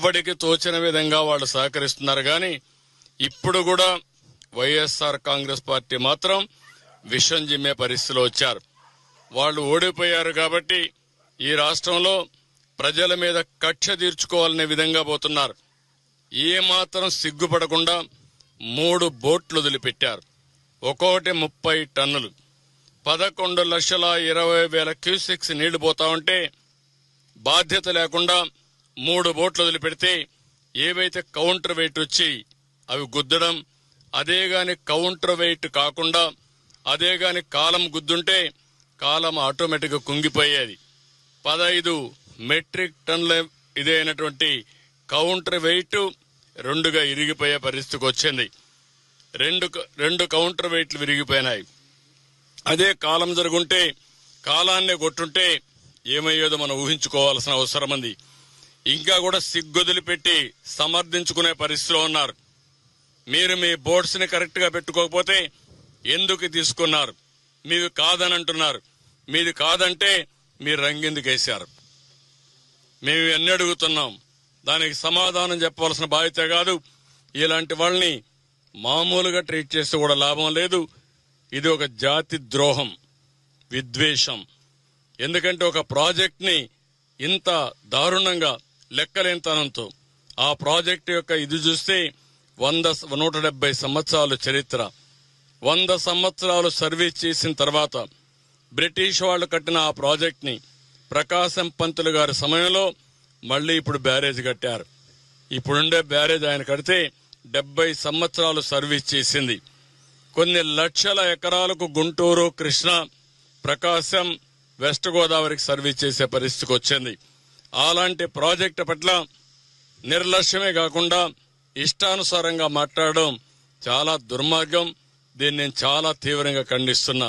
ఎవ్వడికి తోచిన విధంగా వాళ్ళు సహకరిస్తున్నారు గాని ఇప్పుడు కూడా వైఎస్ఆర్ కాంగ్రెస్ పార్టీ మాత్రం విషం జిమ్మే పరిస్థితిలో వచ్చారు. వాళ్ళు ఓడిపోయారు కాబట్టి ఈ రాష్ట్రంలో ప్రజల మీద కక్ష తీర్చుకోవాలనే విధంగా పోతున్నారు. ఏమాత్రం సిగ్గుపడకుండా 3 బోట్లు వదిలిపెట్టారు. ఒక్కొక్కటి 30 టన్నులు, 11,20,000 క్యూసెక్స్ నీళ్లు పోతా ఉంటే బాధ్యత లేకుండా 3 బోట్లు వదిలిపెడితే ఏవైతే కౌంటర్ వెయిట్ వచ్చి అవి గుద్దడం, అదే గాని కౌంటర్ వెయిట్ కాకుండా అదే గాని కాలం గుద్దుంటే కాలం ఆటోమేటిక్ గా కుంగిపోయేది. 15 మెట్రిక్ టన్నుల ఇదైనటువంటి కౌంటర్ వెయిట్ 2గా ఇరిగిపోయే పరిస్థితికి వచ్చింది. రెండు కౌంటర్ వెయిట్లు విరిగిపోయినాయి. అదే కాలం జరుగుంటే కాలాన్ని కొట్టుంటే ఏమయ్యేదో మనం ఊహించుకోవాల్సిన అవసరం ఉంది. ఇంకా కూడా సిగ్గొదిలిపెట్టి సమర్థించుకునే పరిస్థితిలో ఉన్నారు. మీరు మీ బోర్డ్స్ ని కరెక్ట్ గా పెట్టుకోకపోతే ఎందుకు తీసుకున్నారు, మీవి కాదని అంటున్నారు. మీది కాదంటే మీరు రంగెందుకేశారు? మేము ఎన్ని అడుగుతున్నాం, దానికి సమాధానం చెప్పవలసిన బాధ్యత కాదు. ఇలాంటి వాళ్ళని మామూలుగా ట్రీట్ చేస్తే కూడా లాభం లేదు. ఇది ఒక జాతి ద్రోహం, విద్వేషం. ఎందుకంటే ఒక ప్రాజెక్ట్ ని ఇంత దారుణంగా లెక్కలేనితనంతో ఆ ప్రాజెక్టు యొక్క ఇది చూస్తే 170 సంవత్సరాలు చరిత్ర, 100 సంవత్సరాలు సర్వీస్ చేసిన తర్వాత బ్రిటిష్ వాళ్ళు కట్టిన ఆ ప్రాజెక్ట్ ని ప్రకాశం పంతులు గారి సమయంలో మళ్లీ ఇప్పుడు బ్యారేజ్ కట్టారు. ఇప్పుడుండే బ్యారేజ్ ఆయన కడితే 70 సంవత్సరాలు సర్వీస్ చేసింది. కొన్ని లక్షల ఎకరాలకు గుంటూరు, కృష్ణా, ప్రకాశం, వెస్ట్ గోదావరికి సర్వీస్ చేసే పరిస్థితికి వచ్చింది. అలాంటి ప్రాజెక్టు పట్ల నిర్లక్ష్యమే కాకుండా ఇష్టానుసారంగా మాట్లాడడం చాలా దుర్మార్గం. దీన్ని నేను చాలా తీవ్రంగా ఖండిస్తున్నా.